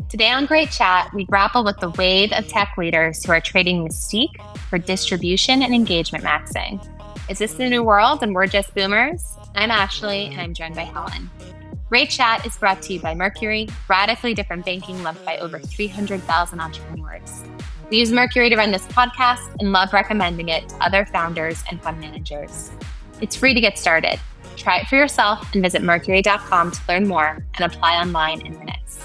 Today on Great Chat, we grapple with the wave of tech leaders who are trading mystique for distribution and engagement maxing. Is this the new world and we're just boomers? I'm Ashley, and I'm joined by Helen. Great Chat is brought to you by Mercury, radically different banking loved by over 300,000 entrepreneurs. We use Mercury to run this podcast and love recommending it to other founders and fund managers. It's free to get started. Try it for yourself and visit mercury.com to learn more and apply online in minutes.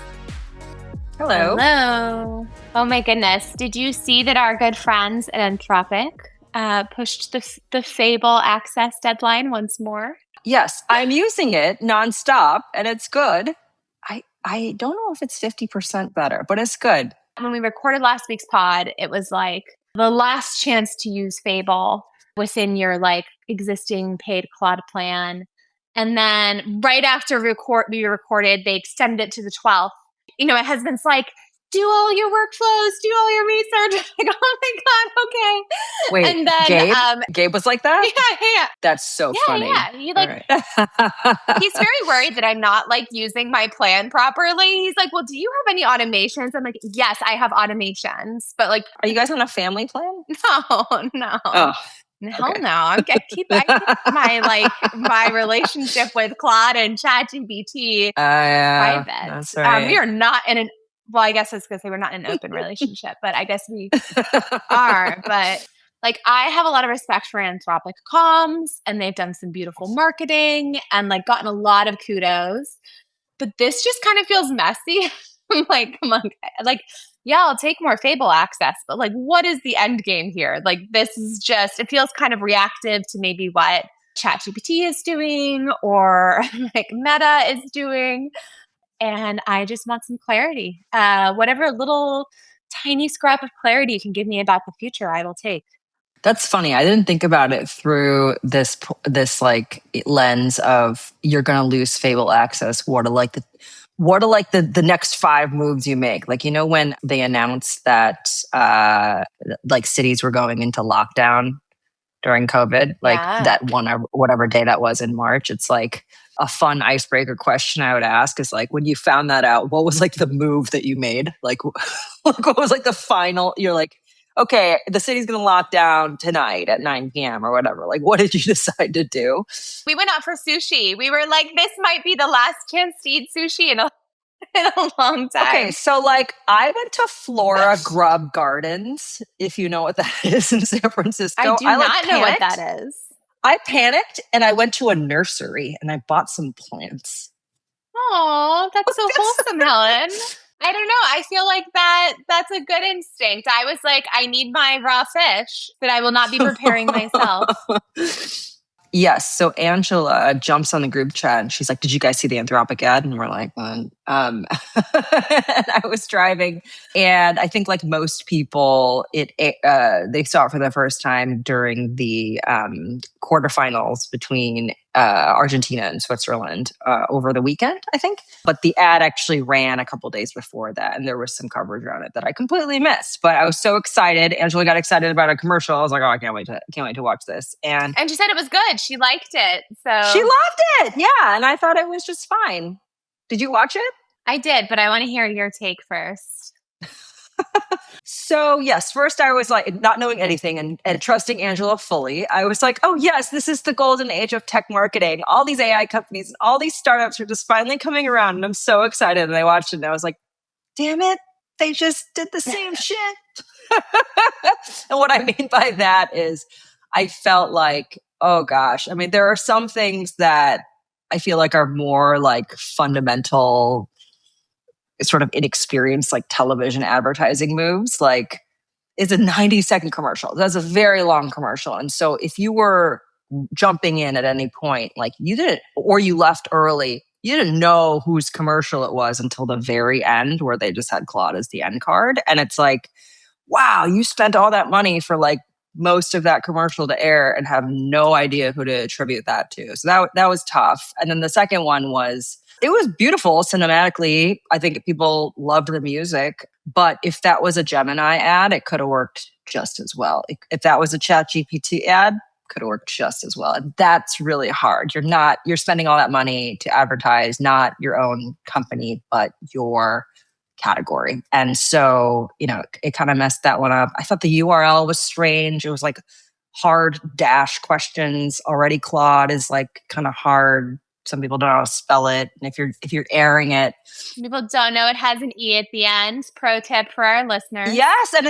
Hello. Hello. Oh my goodness. Did you see that our good friends at Anthropic pushed the Fable access deadline once more? Yes, I'm using it nonstop and it's good. I don't know if it's 50% better, but it's good. When we recorded last week's pod, it was like the last chance to use Fable within your existing paid cloud plan. And then right after we recorded, they extended it to the 12th. You know, my husband's like, do all your workflows, do all your research. I'm like, oh my God, okay. Wait, and then, Gabe was like that? Yeah. That's so funny. Yeah. He's very worried that I'm not using my plan properly. He's like, well, do you have any automations? I'm like, yes, I have automations. But are you guys on a family plan? No. Oh. Hell no. I keep my relationship with Claude and ChatGPT private. That's right. We are not in an, well, I guess I was going to say we're not in an open relationship, but I guess we are. But I have a lot of respect for Anthropic comms, and they've done some beautiful marketing and gotten a lot of kudos. But this just kind of feels messy. I'm like, come on, yeah, I'll take more Fable access, but what is the end game here? This is just, it feels kind of reactive to maybe what ChatGPT is doing or Meta is doing. And I just want some clarity. Whatever little tiny scrap of clarity you can give me about the future, I will take. That's funny. I didn't think about it through this lens of you're going to lose Fable access. What are the next 5 moves you make? When they announced that cities were going into lockdown during COVID, that whatever day that was in March, it's a fun icebreaker question I would ask is when you found that out, what was the move that you made? What was the final, you're okay, the city's going to lock down tonight at 9 p.m. or whatever. What did you decide to do? We went out for sushi. We were this might be the last chance to eat sushi in a long time. Okay, so I went to Flora Grub Gardens, if you know what that is in San Francisco. I do not know what that is. I panicked and I went to a nursery and I bought some plants. Oh, that's so wholesome, Helen. I don't know. I feel that's a good instinct. I was I need my raw fish, but I will not be preparing myself. Yes. So Angela jumps on the group chat and she's like, did you guys see the Anthropic ad? And we're like, and I was driving and I think most people, they saw it for the first time during the quarterfinals between Argentina and Switzerland over the weekend, I think. But the ad actually ran a couple days before that, and there was some coverage on it that I completely missed. But I was so excited. Angela got excited about a commercial. I was like, oh, I can't wait to watch this. And she said it was good. She liked it. So she loved it. Yeah, and I thought it was just fine. Did you watch it? I did, but I want to hear your take first. So yes, first I was not knowing anything and trusting Angela fully. I was like, oh yes, this is the golden age of tech marketing. All these AI companies and all these startups are just finally coming around and I'm so excited. And I watched it and I was like, damn it, they just did the same shit. And what I mean by that is I felt oh gosh, I mean, there are some things that I feel are more fundamental sort of inexperienced television advertising moves. It's a 90-second commercial. That's a very long commercial. And so if you were jumping in at any point, you didn't, or you left early, you didn't know whose commercial it was until the very end where they just had Claude as the end card. And it's wow, you spent all that money for most of that commercial to air and have no idea who to attribute that to. So that was tough. And then the second one was, it was beautiful cinematically. I think people loved the music, but if that was a Gemini ad, it could have worked just as well. If that was a ChatGPT ad, could work just as well. And that's really hard. You're spending all that money to advertise, not your own company, but your category. And so, it kind of messed that one up. I thought the URL was strange. It was like hard dash questions. Already Claude is like kind of hard. Some people don't know how to spell it. And if you're airing it, people don't know it has an E at the end. Pro tip for our listeners. yes, and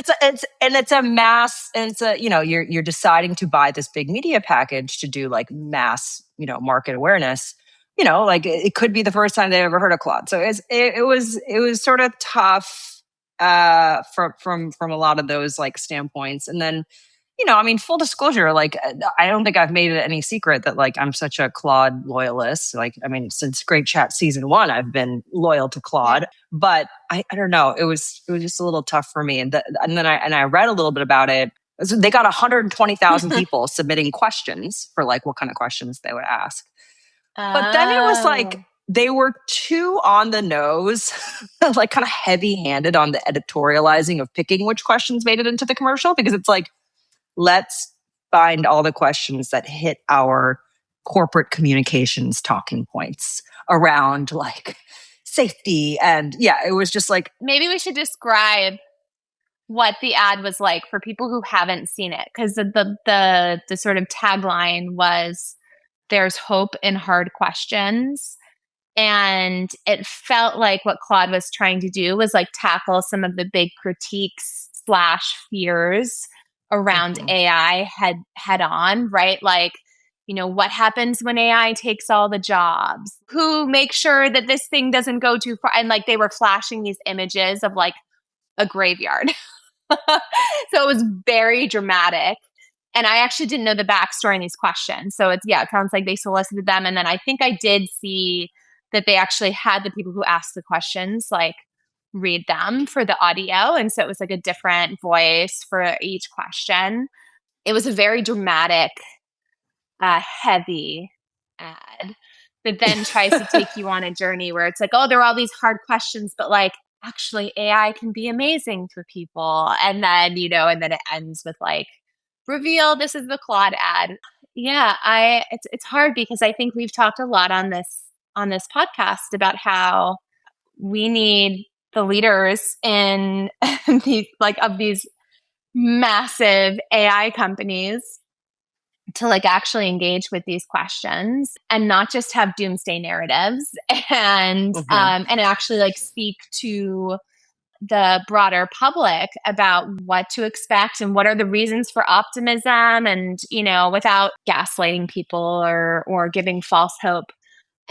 it's a mass, and it's a, you're deciding to buy this big media package to do like mass, market awareness. Like it could be the first time they ever heard of Claude. So it was sort of tough from a lot of those like standpoints. And then, full disclosure, like I don't think I've made it any secret that like I'm such a Claude loyalist. Like, since Great Chat season 1, I've been loyal to Claude, but I don't know. It was just a little tough for me. And then I read a little bit about it. So they got 120,000 people submitting questions for like what kind of questions they would ask. But then it was like they were too on the nose, like kind of heavy-handed on the editorializing of picking which questions made it into the commercial, because it's like, let's find all the questions that hit our corporate communications talking points around like safety. And it was just like, maybe we should describe what the ad was like for people who haven't seen it. Because the sort of tagline was, "There's hope in hard questions." And it felt like what Claude was trying to do was like tackle some of the big critiques / fears around AI head on, right? Like, what happens when AI takes all the jobs? Who makes sure that this thing doesn't go too far? And like they were flashing these images of like a graveyard. So it was very dramatic. And I actually didn't know the backstory in these questions. So it sounds like they solicited them. And then I think I did see that they actually had the people who asked the questions like read them for the audio. And so it was like a different voice for each question. It was a very dramatic, heavy ad that then tries to take you on a journey where it's like, oh, there are all these hard questions, but like actually AI can be amazing for people. And then, and then it ends with like, reveal, this is the Claude ad. Yeah, it's hard because I think we've talked a lot on this podcast about how we need the leaders in these of these massive AI companies to like actually engage with these questions and not just have doomsday narratives and actually like speak to the broader public about what to expect and what are the reasons for optimism and, without gaslighting people or giving false hope.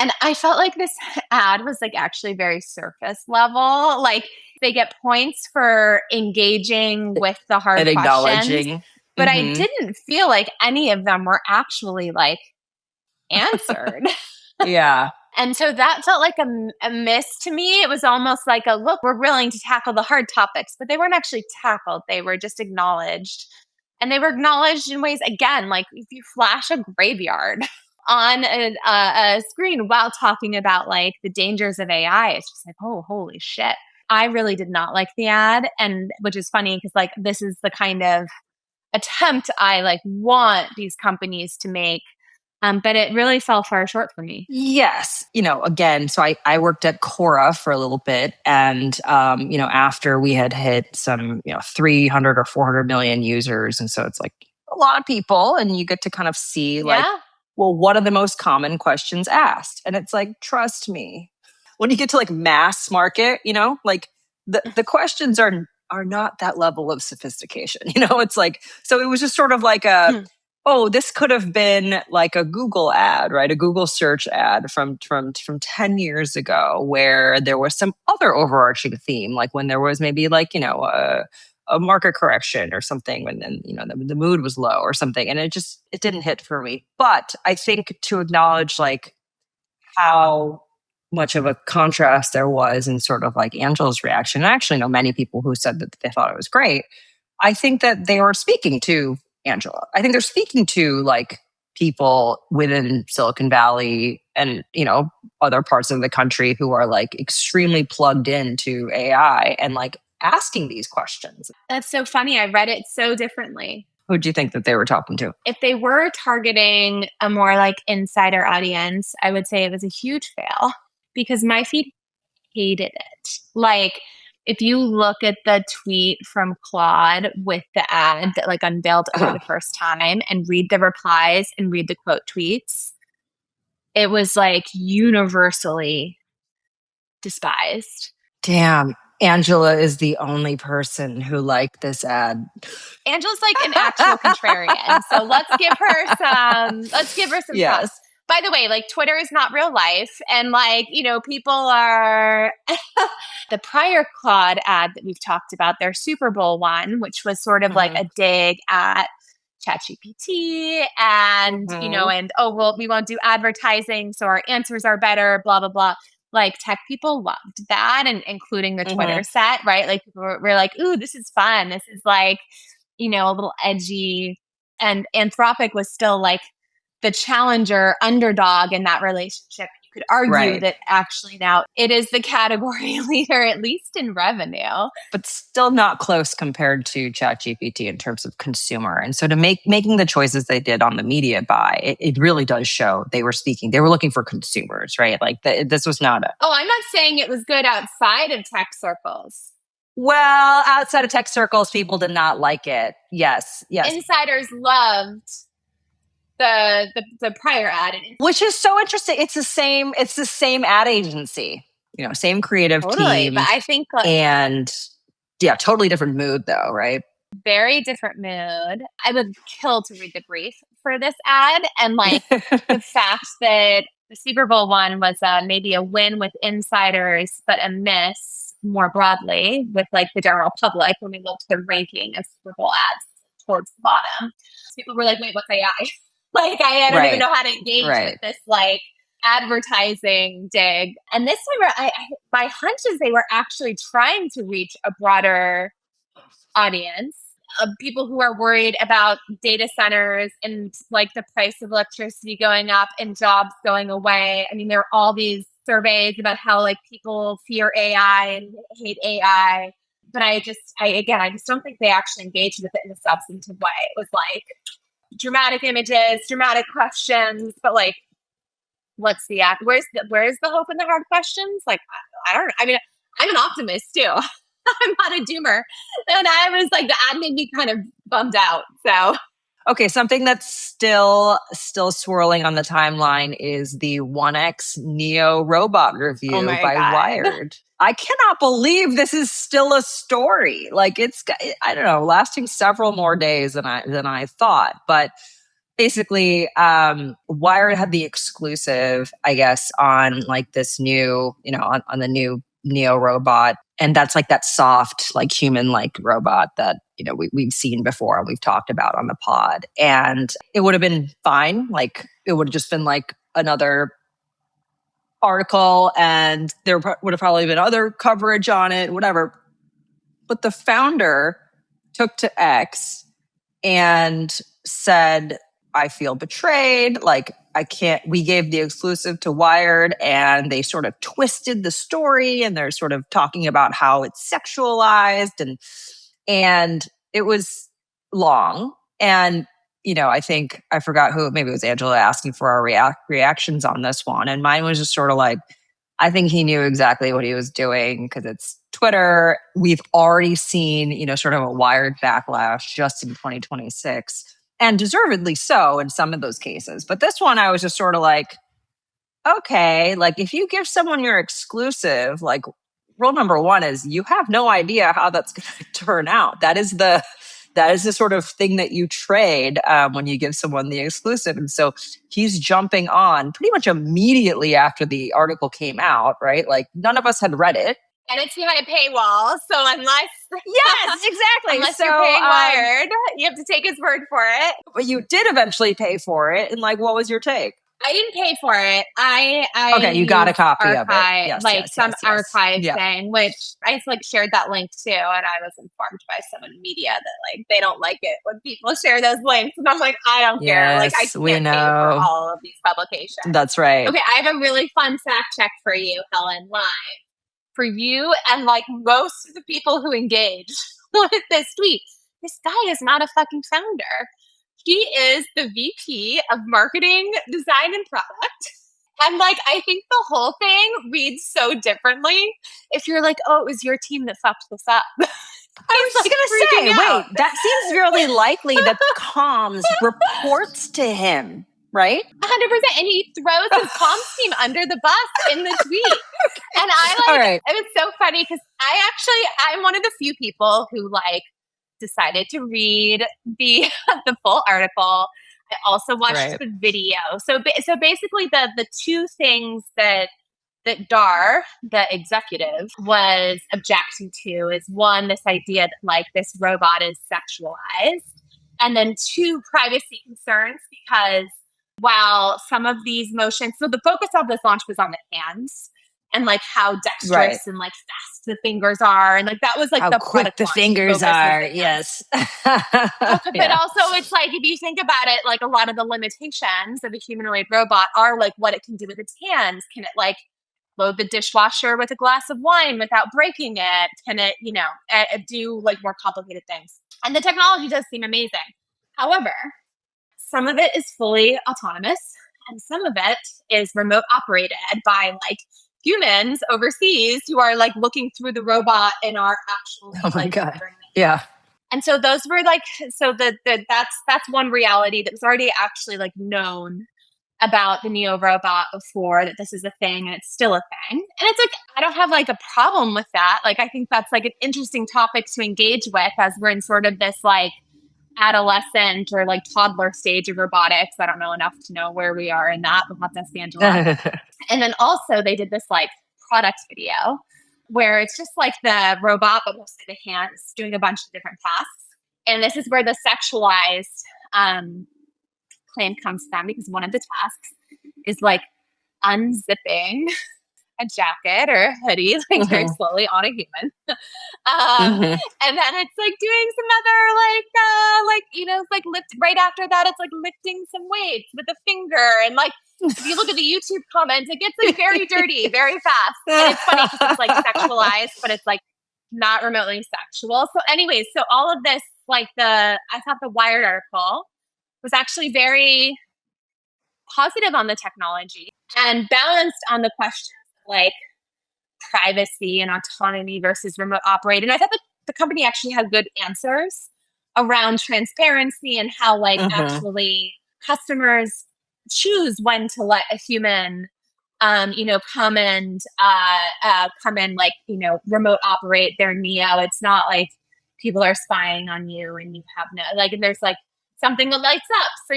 And I felt like this ad was like actually very surface level. Like they get points for engaging with the hard and questions, acknowledging. but I didn't feel like any of them were actually like answered. Yeah. And so that felt like a miss to me. It was almost like a, look, we're willing to tackle the hard topics, but they weren't actually tackled. They were just acknowledged. And they were acknowledged in ways, again, like if you flash a graveyard on a screen while talking about like the dangers of AI, it's just like, oh, holy shit. I really did not like the ad. And which is funny because like this is the kind of attempt I like want these companies to make. But it really fell far short for me. Yes. Again, so I worked at Quora for a little bit. And, after we had hit some, 300 or 400 million users. And so it's like a lot of people. And you get to kind of see like, well, what are the most common questions asked? And it's like, trust me. When you get to like mass market, like the questions are not that level of sophistication. It's like, so it was just sort of like a, oh, this could have been like a Google ad, right? A Google search ad from 10 years ago where there was some other overarching theme, like when there was maybe like, a market correction or something when then, the mood was low or something. And it didn't hit for me. But I think to acknowledge like how much of a contrast there was in sort of like Angela's reaction. I actually know many people who said that they thought it was great. I think that they were speaking to Angela. I think they're speaking to like people within Silicon Valley and, other parts of the country who are like extremely plugged into AI and like asking these questions. That's so funny. I read it so differently. Who do you think that they were talking to? If they were targeting a more like insider audience, I would say it was a huge fail because my feed hated it. Like, if you look at the tweet from Claude with the ad that like unveiled it for the first time and read the replies and read the quote tweets, it was like universally despised. Damn. Angela is the only person who liked this ad. Angela's like an actual contrarian. So let's give her some Yes. props. By the way, like Twitter is not real life. And like, people are the prior Claude ad that we've talked about, their Super Bowl one, which was sort of like a dig at ChatGPT and, and well, we won't do advertising, so our answers are better, blah, blah, blah. Like tech people loved that, and including the Twitter set, right? Like people were like, ooh, this is fun. This is like, a little edgy. And Anthropic was still like the challenger underdog in that relationship. You could argue that actually now it is the category leader, at least in revenue. But still not close compared to ChatGPT in terms of consumer. And so to making the choices they did on the media buy, it really does show they were looking for consumers, right? Like this was not Oh, I'm not saying it was good outside of tech circles. Well, outside of tech circles, people did not like it. Yes. Insiders loved the prior ad, which is so interesting. It's the same ad agency, same creative team. But I think and yeah, totally different mood though, right? Very different mood. I would kill to read the brief for this ad, and like the fact that the Super Bowl one was maybe a win with insiders, but a miss more broadly with like the general public when we looked at the ranking of Super Bowl ads towards the bottom. People were like, wait, what's AI? Like, I don't even know how to engage with this like advertising dig. And this time, my hunch is they were actually trying to reach a broader audience of people who are worried about data centers and like the price of electricity going up and jobs going away. I mean, there are all these surveys about how like people fear AI and hate AI. But I just don't think they actually engaged with it in a substantive way. It was like dramatic images, dramatic questions, but like, what's the act? Where's the hope in the hard questions? Like, I don't know. I mean, I'm an optimist too. I'm not a doomer. And I was like, the ad made me kind of bummed out. So. Okay, something that's still swirling on the timeline is the 1X Neo robot review by Wired. I cannot believe this is still a story. Like it's, I don't know, lasting several more days than I thought. But basically, Wired had the exclusive, I guess, on like this new, on the new Neo robot. And that's like that soft, like human-like robot that, we've seen before and we've talked about on the pod. And it would have been fine. Like it would have just been like another article and there would have probably been other coverage on it, whatever. But the founder took to X and said, I feel betrayed. Like we gave the exclusive to Wired and they sort of twisted the story and they're sort of talking about how it's sexualized and it was long. And, I think I forgot who, maybe it was Angela asking for our reactions on this one. And mine was just sort of like, I think he knew exactly what he was doing because it's Twitter. We've already seen, sort of a Wired backlash just in 2026. And deservedly so in some of those cases. But this one, I was just sort of like, okay, like if you give someone your exclusive, like rule number one is you have no idea how that's going to turn out. That is the sort of thing that you trade when you give someone the exclusive. And so he's jumping on pretty much immediately after the article came out, right? Like none of us had read it. And it's behind a paywall, so unless exactly, unless you're paying Wired, you have to take his word for it. But you did eventually pay for it, and like, what was your take? I didn't pay for it. I okay, you got a copy of it, yes, some archive thing, which I like shared that link too, and I was informed by someone in media that like they don't like it when people share those links, and I'm like, I don't care. Like I can't pay for all of these publications. That's right. Okay, I have a really fun fact check for you, Helen, live. For you and like most of the people who engage with this tweet. this guy is not a fucking founder. He is the VP of marketing, design, and product. And like, I think the whole thing reads so differently if you're like, oh, it was your team that fucked this up. I was like going to say, out. wait, that seems really likely that comms reports to him, right? 100%. And he throws his comms team under the bus in the tweet. And it was so funny because I'm one of the few people who like decided to read the full article. I also watched the video. So basically the two things that Dar, the executive, was objecting to is one, this idea that like this robot is sexualized, and then two, privacy concerns, because while some of these motions, so the focus of this launch was on the hands and like how dexterous and like fast the fingers are, and like that was like how the quick the fingers are. Yes. But also it's like, if you think about it, like a lot of the limitations of a humanoid robot are like what it can do with its hands. Can it like load the dishwasher with a glass of wine without breaking it? Can it, do like more complicated things? And the technology does seem amazing. However, some of it is fully autonomous and some of it is remote operated by like humans overseas who are like looking through the robot and are actually oh my God. Yeah. And so those were like, so that's one reality that was already actually like known about the Neo robot before, that this is a thing and it's still a thing. And it's like, I don't have like a problem with that. Like, I think that's like an interesting topic to engage with as we're in sort of this like adolescent or like toddler stage of robotics. I don't know enough to know where we are in that. We'll have to ask Angela. And then also they did this like product video where it's just like the robot, but mostly the hands doing a bunch of different tasks. And this is where the sexualized claim comes from, because one of the tasks is like unzipping a jacket or a hoodie, like very slowly on a human. And then it's like doing some other like lift right after that. It's like lifting some weights with a finger. And like, if you look at the YouTube comments, it gets like very dirty, very fast. And it's funny because it's like sexualized, but it's like not remotely sexual. So anyways, so all of this, like I thought the Wired article was actually very positive on the technology and balanced on the question like privacy and autonomy versus remote operate. And I thought that the company actually had good answers around transparency and how like actually customers choose when to let a human come and like, remote operate their Neo. It's not like people are spying on you and you have no, like, and there's like something that lights up so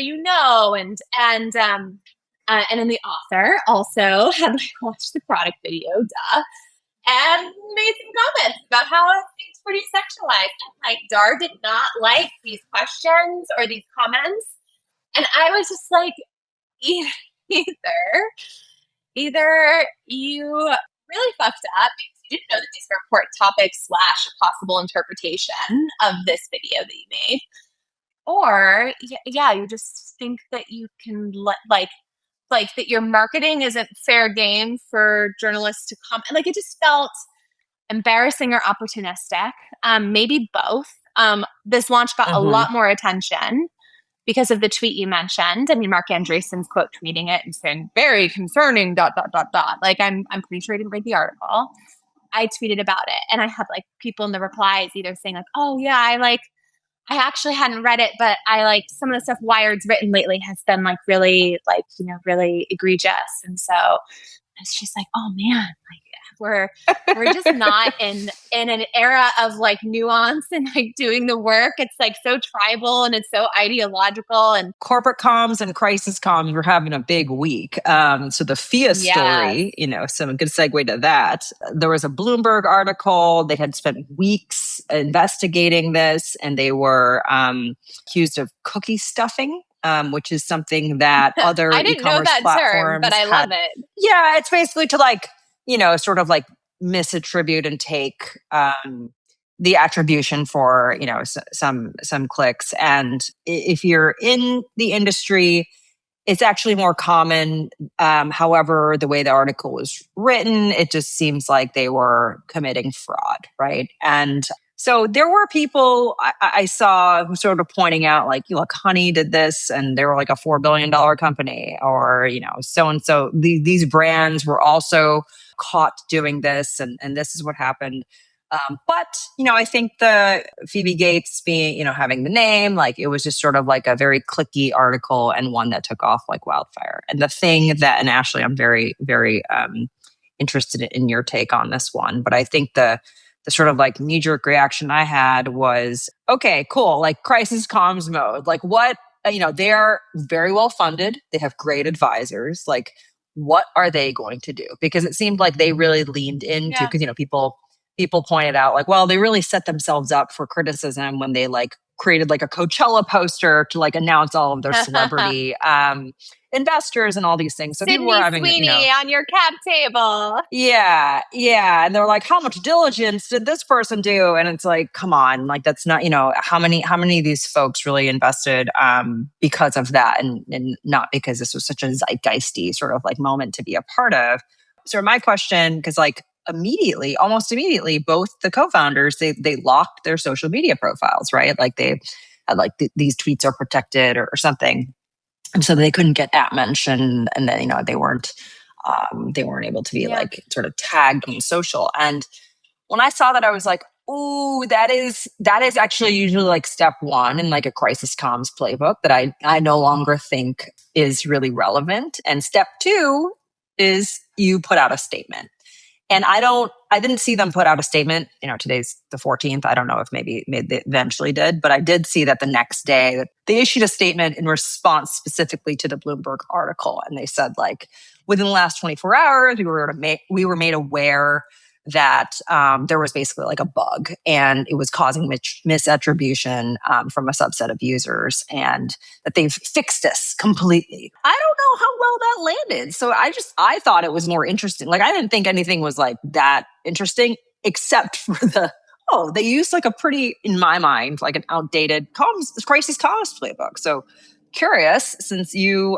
and then the author also had like watched the product video, and made some comments about how it's pretty sexualized. And like Dar did not like these questions or these comments, and I was just like, either you really fucked up because you didn't know that these were important topics / possible interpretation of this video that you made, or you just think that you can like that your marketing isn't fair game for journalists to come. Like, it just felt embarrassing or opportunistic. Maybe both. This launch got a lot more attention because of the tweet you mentioned. I mean, Mark Andreessen's quote tweeting it and saying, very concerning, ... Like, I'm pretty sure I didn't read the article. I tweeted about it and I had like people in the replies either saying like, oh yeah, I actually hadn't read it, but I like some of the stuff Wired's written lately has been like really like, really egregious. And so it's just like, oh man, like we're just not in an era of like nuance and like doing the work. It's like so tribal and it's so ideological, and corporate comms and crisis comms were having a big week. So the Phia story, some good segue to that. There was a Bloomberg article. They had spent weeks investigating this, and they were accused of cookie stuffing. Which is something that other I didn't know that term, but I love it. Yeah, it's basically to like, sort of like misattribute and take the attribution for, some clicks. And if you're in the industry, it's actually more common. However, the way the article was written, it just seems like they were committing fraud, right? And So there were people I saw who sort of pointing out, like, look, Honey did this and they were like a $4 billion company, or, so and so. These brands were also caught doing this, and this is what happened. But I think the Phoebe Gates being, having the name, like, it was just sort of like a very clicky article and one that took off like wildfire. And the thing that, and Ashley, I'm very, very interested in your take on this one, but I think the sort of like knee-jerk reaction I had was, okay, cool, like crisis comms mode. Like, what, they're very well funded. They have great advisors. Like, what are they going to do? Because it seemed like they really leaned into, because, people pointed out, like, well, they really set themselves up for criticism when they like created like a Coachella poster to like announce all of their celebrity investors and all these things. So people were having, Sweeney on your cap table. Yeah. And they're like, how much diligence did this person do? And it's like, come on, like, that's not, how many of these folks really invested because of that, and not because this was such a zeitgeisty sort of like moment to be a part of. So my question, because like almost immediately, both the co-founders, they locked their social media profiles, right? Like they had like these tweets are protected or something. And so they couldn't get at mention, and then they weren't able to be like sort of tagged on social. And when I saw that, I was like, "Ooh, that is actually usually like step one in like a crisis comms playbook that I no longer think is really relevant." And step two is you put out a statement. And I didn't see them put out a statement. Today's the 14th. I don't know if maybe they eventually did, but I did see that the next day they issued a statement in response specifically to the Bloomberg article. And they said, like, within the last 24 hours, we were made aware that there was basically like a bug, and it was causing misattribution from a subset of users, and that they've fixed this completely. I don't know how well that landed. So I thought it was more interesting. Like, I didn't think anything was like that interesting, except for they used like a pretty, in my mind, like an outdated crisis comms playbook. So curious, since you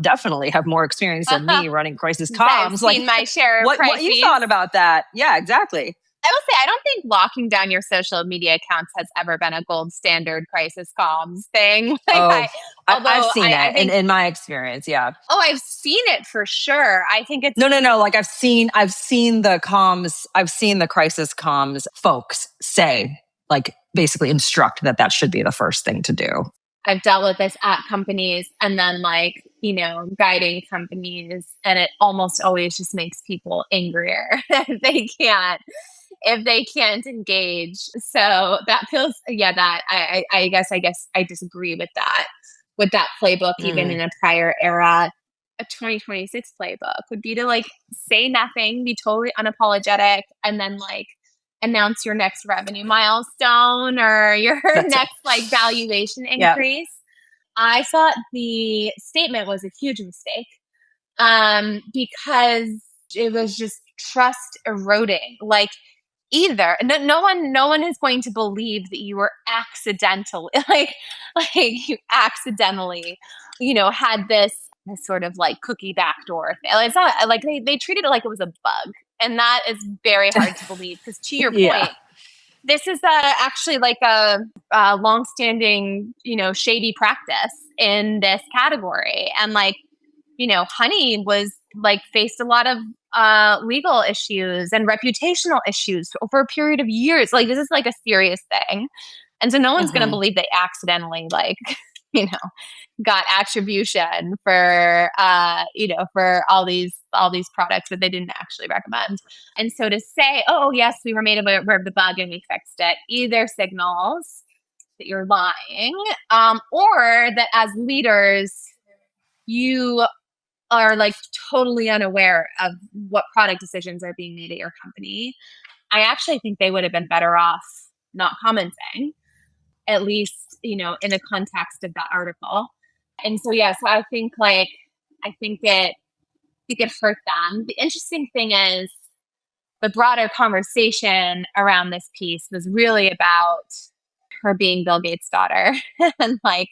definitely have more experience than me running crisis comms. I've seen my share of what you thought about that? Yeah, exactly. I will say, I don't think locking down your social media accounts has ever been a gold standard crisis comms thing. Like, I've seen it in my experience. Yeah. Oh, I've seen it for sure. I think it's no. Like, I've seen the comms. I've seen the crisis comms folks say, like, basically instruct that should be the first thing to do. I've dealt with this at companies, and then like, guiding companies, and it almost always just makes people angrier if they can't engage. So that feels, that I guess I disagree with that playbook, even in a prior era. A 2026 playbook would be to like say nothing, be totally unapologetic, and then like announce your next revenue milestone or your next like valuation increase. I thought the statement was a huge mistake because it was just trust eroding. Like, either no one is going to believe that you were accidentally like you accidentally had this sort of like cookie backdoor thing. It's not like they treated it like it was a bug, and that is very hard to believe, because to your point, this is actually like a long-standing shady practice in this category. And like Honey was like faced a lot of legal issues and reputational issues over a period of years. Like, this is like a serious thing. And so no one's going to believe they accidentally like, got attribution for, for all these products that they didn't actually recommend. And so to say, oh yes, we were made aware of the bug and we fixed it, either signals that you're lying, or that as leaders, you are like totally unaware of what product decisions are being made at your company. I actually think they would have been better off not commenting, at least, in the context of that article. And so, so I think it hurt them. The interesting thing is the broader conversation around this piece was really about her being Bill Gates' daughter. And like,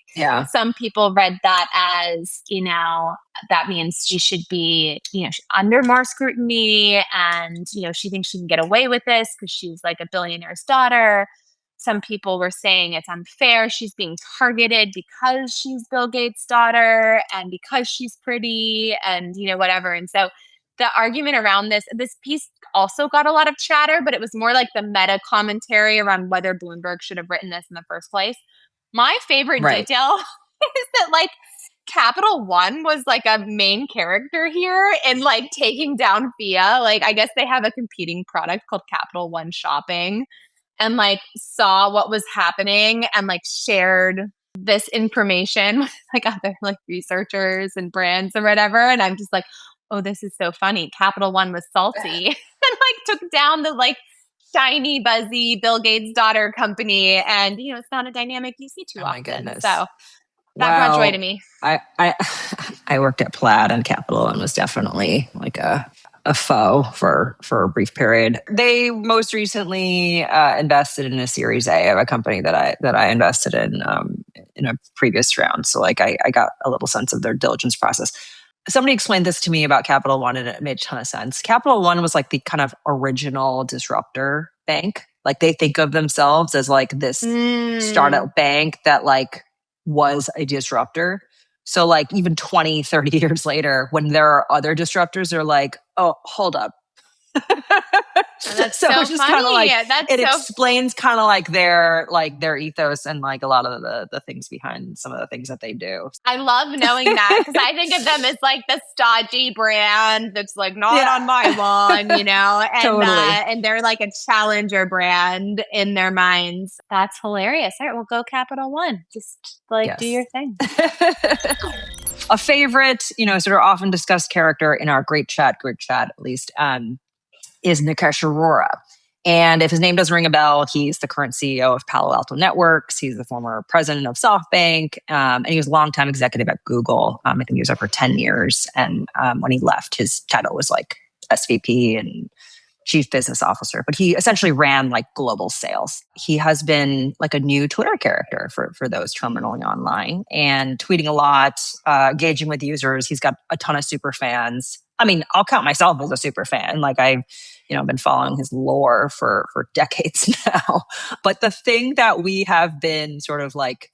some people read that as, that means she should be, under more scrutiny, and, she thinks she can get away with this because she's like a billionaire's daughter. some people were saying it's unfair. She's being targeted because she's Bill Gates' daughter and because she's pretty and, whatever. And so the argument around this piece also got a lot of chatter, but it was more like the meta commentary around whether Bloomberg should have written this in the first place. My favorite detail is that like Capital One was like a main character here in like taking down Phia. Like I guess they have a competing product called Capital One Shopping and like saw what was happening and like shared this information with like other like researchers and brands or whatever. And I'm just like, oh, this is so funny. Capital One was salty and like took down the like shiny, buzzy Bill Gates' daughter company. And, it's not a dynamic you see too often. My goodness. So that brought joy to me. I worked at Plaid, and Capital One was definitely like a foe for a brief period. They most recently invested in a Series A of a company that I invested in a previous round. So like I got a little sense of their diligence process. Somebody explained this to me about Capital One, and it made a ton of sense. Capital One was like the kind of original disruptor bank. Like they think of themselves as like this startup bank that like was a disruptor. So like even 20, 30 years later, when there are other disruptors, they're like, oh, hold up. That's so it's just kind of like explains kind of like their ethos and like a lot of the things behind some of the things that they do. I love knowing that because I think of them as like the stodgy brand that's like not on my lawn, and totally. And they're like a challenger brand in their minds. That's hilarious. All right, well, go Capital One. Just like do your thing. A favorite, sort of often discussed character in our group chat at least, is Nikesh Arora. And if his name doesn't ring a bell, he's the current CEO of Palo Alto Networks. He's the former president of SoftBank. And he was a longtime executive at Google. I think he was there for 10 years. And when he left, his title was like SVP and Chief Business Officer. But he essentially ran like global sales. He has been like a new Twitter character for those terminally online and tweeting a lot, engaging with users. He's got a ton of super fans. I mean, I'll count myself as a super fan. Like I've been following his lore for decades now. But the thing that we have been sort of like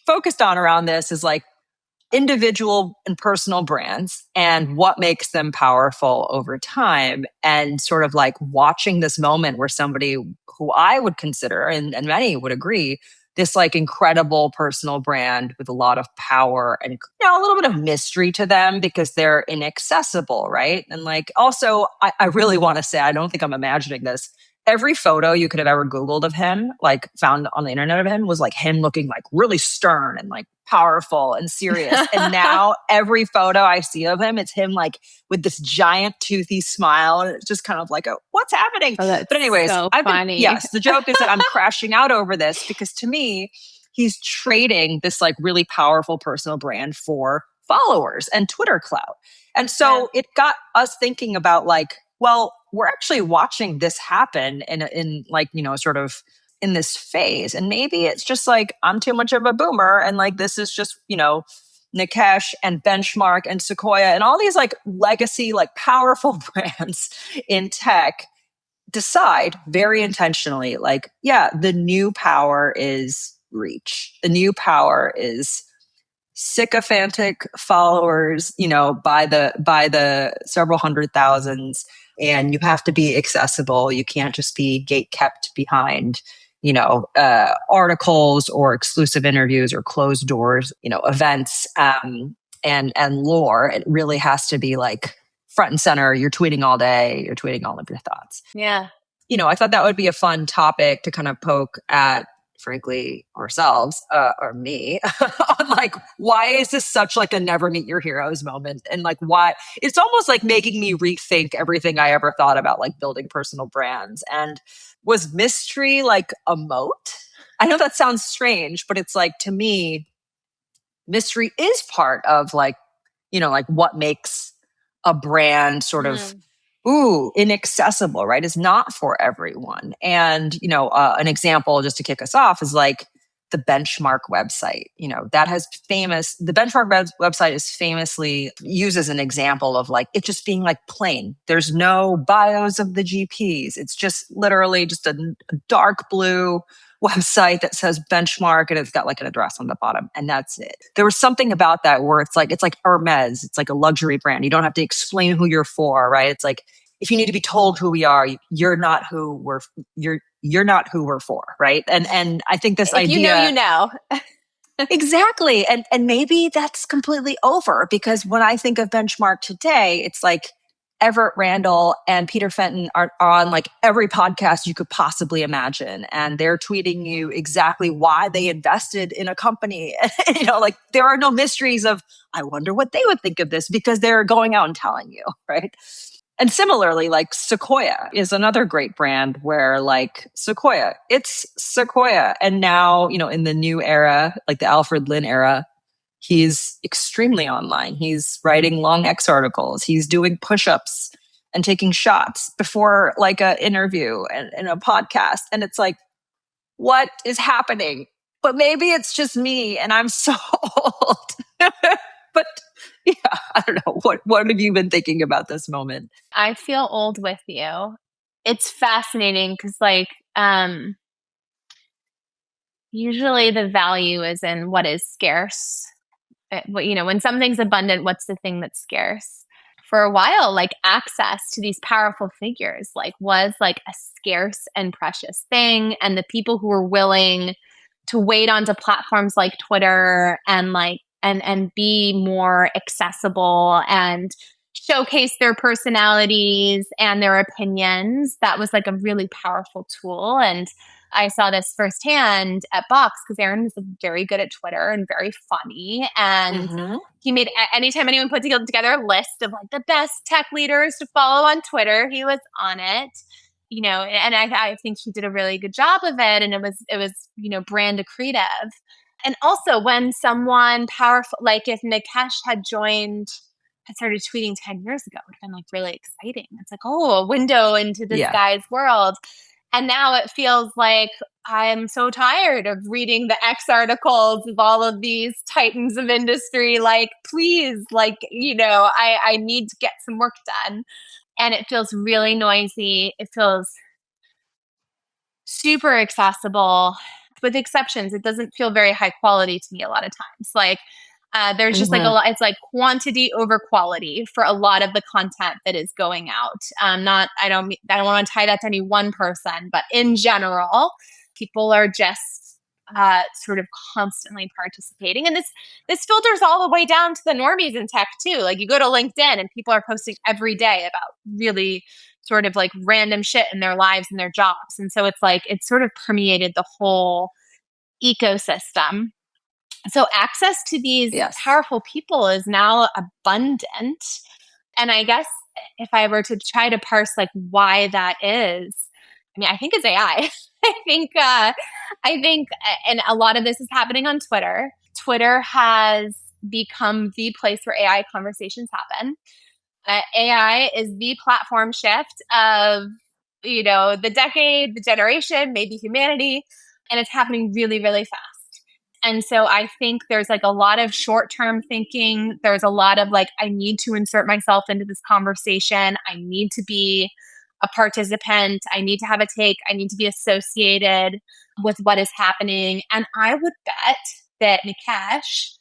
focused on around this is like individual and personal brands and what makes them powerful over time, and sort of like watching this moment where somebody who I would consider, and many would agree, this like incredible personal brand with a lot of power and a little bit of mystery to them because they're inaccessible, right? And like also, I really want to say, I don't think I'm imagining this. Every photo you could have ever Googled of him, like found on the internet of him, was like him looking like really stern and like powerful and serious. And now every photo I see of him, it's him like with this giant toothy smile. And it's just kind of like, what's happening? Oh, but anyways, so funny. Yes, the joke is that I'm crashing out over this because to me, he's trading this like really powerful personal brand for followers and Twitter clout. And so it got us thinking about like, well, we're actually watching this happen in like, sort of in this phase. And maybe it's just like, I'm too much of a boomer. And like, this is just, Nikesh and Benchmark and Sequoia and all these like legacy, like powerful brands in tech decide very intentionally, like, the new power is reach. The new power is sycophantic followers, by the several hundred thousands. And you have to be accessible. You can't just be gate kept behind, articles or exclusive interviews or closed doors, events, and lore. It really has to be like front and center. You're tweeting all day. You're tweeting all of your thoughts. Yeah. I thought that would be a fun topic to kind of poke at, frankly, ourselves or me on like, why is this such like a never meet your heroes moment? And like, why it's almost like making me rethink everything I ever thought about like building personal brands. And was mystery like a moat? I know that sounds strange, but it's like, to me, mystery is part of like, like what makes a brand sort of inaccessible, right? Is not for everyone. And, an example just to kick us off is like the Benchmark website, that has the Benchmark website is famously used as an example of like, it just being like plain. There's no bios of the GPs. It's just literally just a dark blue website that says benchmark and it's got like an address on the bottom and that's it. There was something about that where it's like Hermes. It's like a luxury brand. You don't have to explain who you're for, right? It's like, if you need to be told who we are, you're not who you're not who we're for, right? And I think this If you know, idea, you know. exactly. And maybe that's completely over because when I think of benchmark today, it's like Everett Randall and Peter Fenton are on like every podcast you could possibly imagine. And they're tweeting you exactly why they invested in a company. Like there are no mysteries of, I wonder what they would think of this because they're going out and telling you, right? And similarly, like Sequoia is another great brand where like Sequoia, it's Sequoia. And now, in the new era, like the Alfred Lin era, he's extremely online. He's writing long X articles. He's doing push-ups and taking shots before like an interview and a podcast. And it's like, what is happening? But maybe it's just me and I'm so old. But yeah, I don't know. What have you been thinking about this moment? I feel old with you. It's fascinating because usually the value is in what is scarce. When something's abundant, what's the thing that's scarce? For a while, like access to these powerful figures, was like a scarce and precious thing. And the people who were willing to wade onto platforms like Twitter and be more accessible and showcase their personalities and their opinions, that was like a really powerful tool. And I saw this firsthand at Box because Aaron was very good at Twitter and very funny. And he made, anytime anyone put together a list of like the best tech leaders to follow on Twitter, he was on it. And I think he did a really good job of it. And it was brand accretive. And also when someone powerful, like if Nikesh had started tweeting 10 years ago, it would have been like really exciting. It's like, oh, a window into this guy's world. And now it feels like I'm so tired of reading the X articles of all of these titans of industry. Like, please, I need to get some work done. And it feels really noisy. It feels super accessible. With exceptions, it doesn't feel very high quality to me a lot of times. There's just like a lot, it's like quantity over quality for a lot of the content that is going out. I don't want to tie that to any one person, but in general, people are just sort of constantly participating. And this filters all the way down to the normies in tech too. Like you go to LinkedIn and people are posting every day about really sort of like random shit in their lives and their jobs. And so it's like, it's sort of permeated the whole ecosystem. So access to these powerful people is now abundant. And I guess if I were to try to parse like why that is, I think it's AI. I think, and a lot of this is happening on Twitter. Twitter has become the place where AI conversations happen. AI is the platform shift of, the decade, the generation, maybe humanity. And it's happening really, really fast. And so I think there's like a lot of short-term thinking. There's a lot of like, I need to insert myself into this conversation. I need to be a participant. I need to have a take. I need to be associated with what is happening. And I would bet that Nikesh,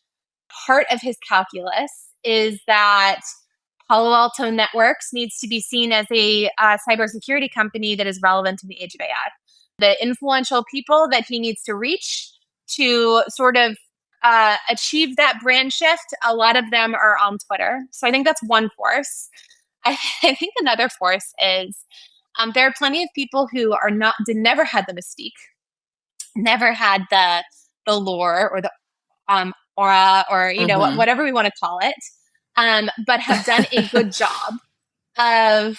part of his calculus is that Palo Alto Networks needs to be seen as a cybersecurity company that is relevant in the age of AI. The influential people that he needs to reach to sort of achieve that brand shift, a lot of them are on Twitter. So I think that's one force. I think another force is there are plenty of people who never had the mystique, never had the lore or the aura or whatever we want to call it, but have done a good job of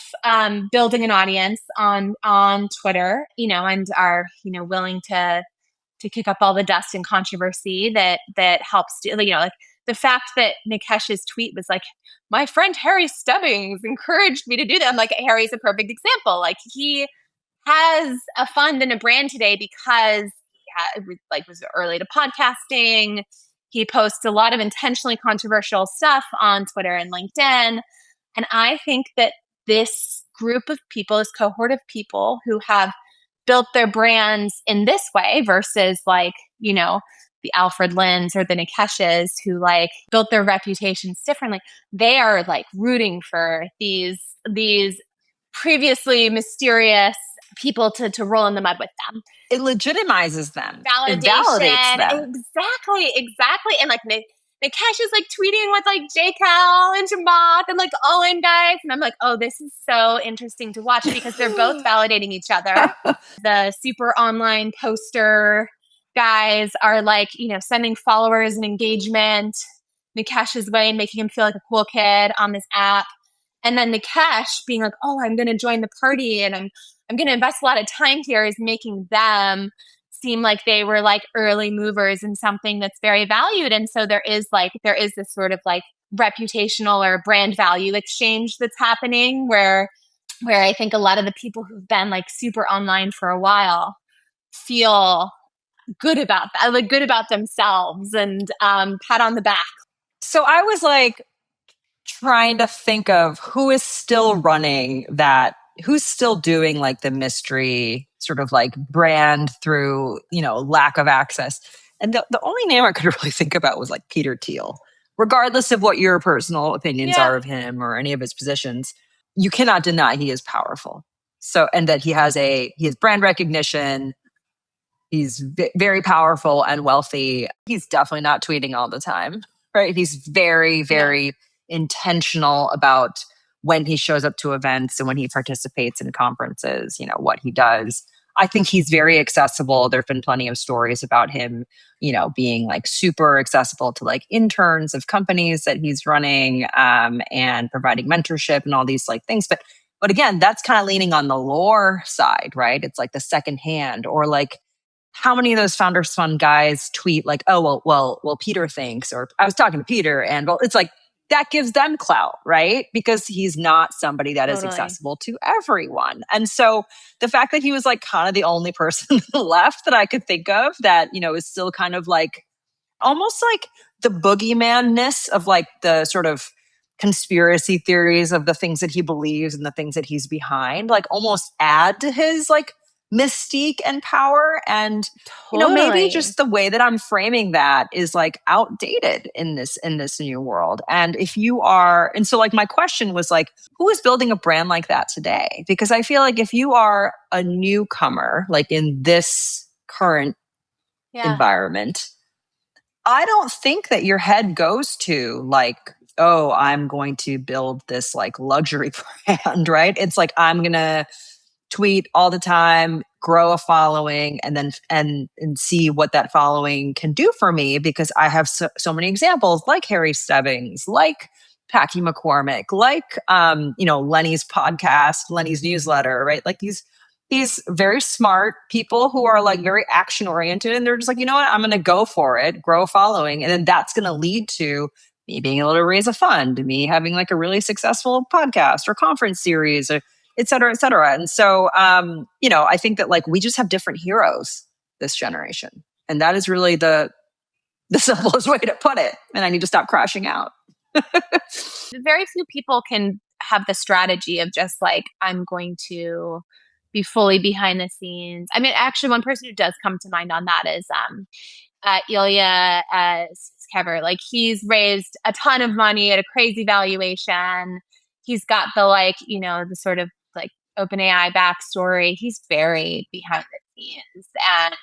building an audience on Twitter, and are willing to kick up all the dust and controversy that helps do, like the fact that Nikesh's tweet was like, my friend Harry Stubbings encouraged me to do that. I'm like, Harry's a perfect example. Like he has a fund and a brand today because was early to podcasting. He posts a lot of intentionally controversial stuff on Twitter and LinkedIn. And I think that this group of people, this cohort of people who have built their brands in this way versus like, you know, the Alfred Lins or the Nikeshes who like built their reputations differently. They are like rooting for these previously mysterious people to roll in the mud with them. It legitimizes them. Validation. It validates them. Exactly. And like Nikesh is like tweeting with like J. Cal and Jamath and like Owen guys. And I'm like, oh, this is so interesting to watch because they're both validating each other. The super online poster guys are like, you know, sending followers and engagement Nikesh's way and making him feel like a cool kid on this app. And then Nikesh being like, oh, I'm going to join the party and I'm going to invest a lot of time here is making them seem like they were like early movers in something that's very valued. And so there is this sort of like reputational or brand value exchange that's happening where I think a lot of the people who've been like super online for a while feel good about that, like good about themselves and pat on the back. So I was like trying to think of who is still running that, who's still doing like the mystery sort of like brand through, you know, lack of access. And the only name I could really think about was like Peter Thiel. Regardless of what your personal opinions are of him or any of his positions, you cannot deny he is powerful. So, and that he has brand recognition. He's very powerful and wealthy. He's definitely not tweeting all the time, right? He's very, very intentional about when he shows up to events and when he participates in conferences, you know, what he does. I think he's very accessible. There've been plenty of stories about him, you know, being like super accessible to like interns of companies that he's running and providing mentorship and all these like things. But again, that's kind of leaning on the lore side, right? It's like the second hand or like, how many of those Founders Fund guys tweet like, oh, well, Peter thinks, or I was talking to Peter, and well, it's like that gives them clout, right? Because he's not somebody that is accessible to everyone. And so the fact that he was like kind of the only person left that I could think of that, you know, is still kind of like almost like the boogeyman-ness of like the sort of conspiracy theories of the things that he believes and the things that he's behind, like almost add to his like mystique and power. And you know, maybe just the way that I'm framing that is like outdated in this new world. And if you are, and so like my question was like, who is building a brand like that today? Because I feel like if you are a newcomer, like in this current environment, I don't think that your head goes to like, oh, I'm going to build this like luxury brand, right? It's like, I'm going to tweet all the time, grow a following, and then and see what that following can do for me, because I have so many examples like Harry Stebbings, like Packy McCormick, like you know, Lenny's podcast, Lenny's newsletter, right? Like these very smart people who are like very action oriented, and they're just like, you know what, I'm going to go for it, grow a following, and then that's going to lead to me being able to raise a fund, me having like a really successful podcast or conference series, or et cetera, et cetera. And so, you know, I think that like we just have different heroes this generation. And that is really the simplest way to put it. And I need to stop crashing out. Very few people can have the strategy of just like, I'm going to be fully behind the scenes. I mean, actually, one person who does come to mind on that is Ilya Skever. Like he's raised a ton of money at a crazy valuation. He's got the like, you know, the sort of like OpenAI backstory. He's very behind the scenes. And,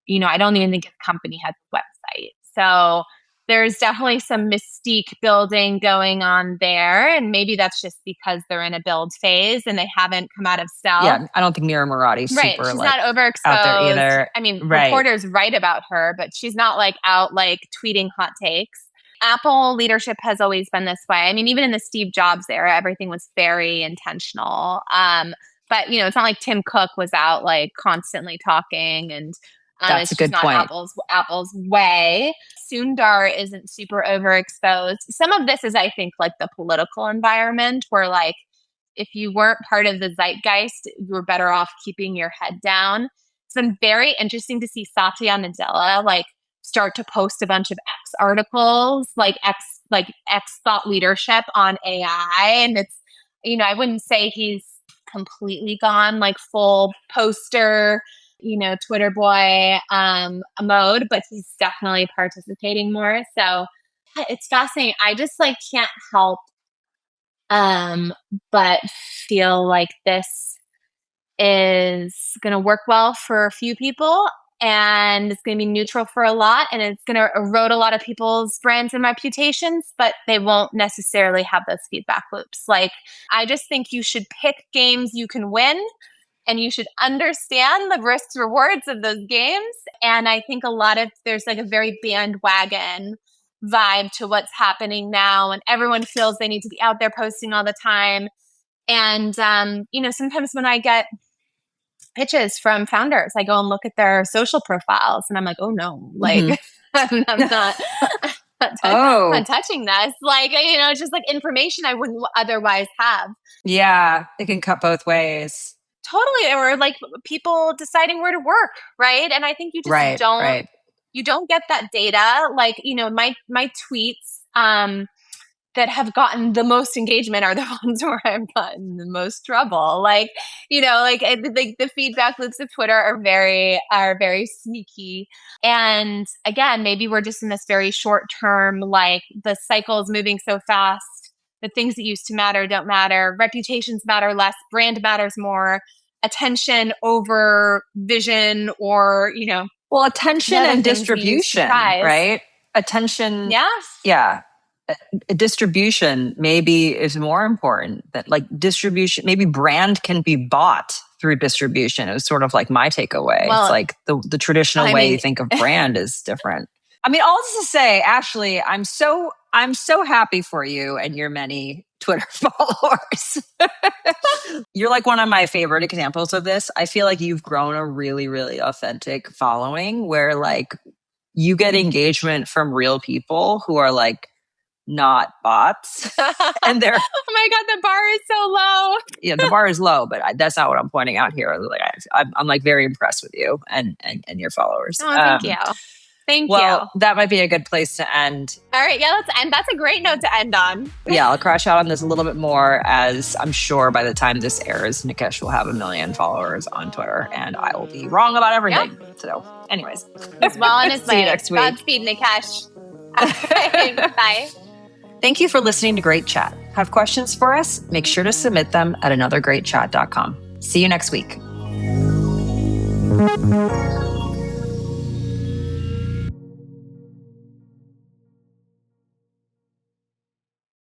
you know, I don't even think his company has a website. So there's definitely some mystique building going on there. And maybe that's just because they're in a build phase and they haven't come out of stealth. Yeah, I don't think Mira Murati's super She's like, not overexposed out there either. I mean, reporters write about her, but she's not like out like tweeting hot takes. Apple leadership has always been this way. I mean, even in the Steve Jobs era, everything was very intentional. But, you know, it's not like Tim Cook was out like constantly talking, and that's a good point. Apple's way. Sundar isn't super overexposed. Some of this is, I think, like the political environment where like if you weren't part of the zeitgeist, you were better off keeping your head down. It's been very interesting to see Satya Nadella like start to post a bunch of X articles, like X thought leadership on AI. And it's, you know, I wouldn't say he's completely gone like full poster, Twitter boy mode, but he's definitely participating more. So yeah, it's fascinating. I just like can't help but feel like this is going to work well for a few people, and it's going to be neutral for a lot, and it's going to erode a lot of people's brands and reputations, but they won't necessarily have those feedback loops. Like, I just think you should pick games you can win, and you should understand the risks rewards of those games. And I think there's like a very bandwagon vibe to what's happening now, and everyone feels they need to be out there posting all the time. And sometimes when I get pitches from founders, I go and look at their social profiles, and I'm like, oh no, like I'm not not touching this. Like, just like information I wouldn't otherwise have. Yeah, it can cut both ways. Totally. Or like people deciding where to work, right? And I think you just you don't get that data. Like, my tweets that have gotten the most engagement are the ones where I've gotten the most trouble. Like, the feedback loops of Twitter are very sneaky. And again, maybe we're just in this very short term, like the cycle is moving so fast. The things that used to matter don't matter. Reputations matter less. Brand matters more. Attention over vision, or, well, attention and distribution, right? Attention. Yes. Yeah. Distribution maybe is more important than like distribution. Maybe brand can be bought through distribution. It was sort of like my takeaway. Well, it's like the traditional way you think of brand is different. I mean, all this to say, Ashley, I'm so happy for you and your many Twitter followers. You're like one of my favorite examples of this. I feel like you've grown a really, really authentic following where like you get engagement from real people who are like not bots. And they're oh my God, the bar is so low. Yeah, the bar is low, but that's not what I'm pointing out here. Like, I'm like very impressed with you and your followers. Oh, thank you. Thank you. Well, that might be a good place to end. All right. Yeah, let's end. That's a great note to end on. Yeah, I'll crash out on this a little bit more, as I'm sure by the time this airs, Nikesh will have 1 million followers on Twitter and I will be wrong about everything. Yep. So anyways. It's well on its way. See you next week. Godspeed, Nikesh. Okay, bye. Thank you for listening to Great Chat. Have questions for us? Make sure to submit them at anothergreatchat.com. See you next week.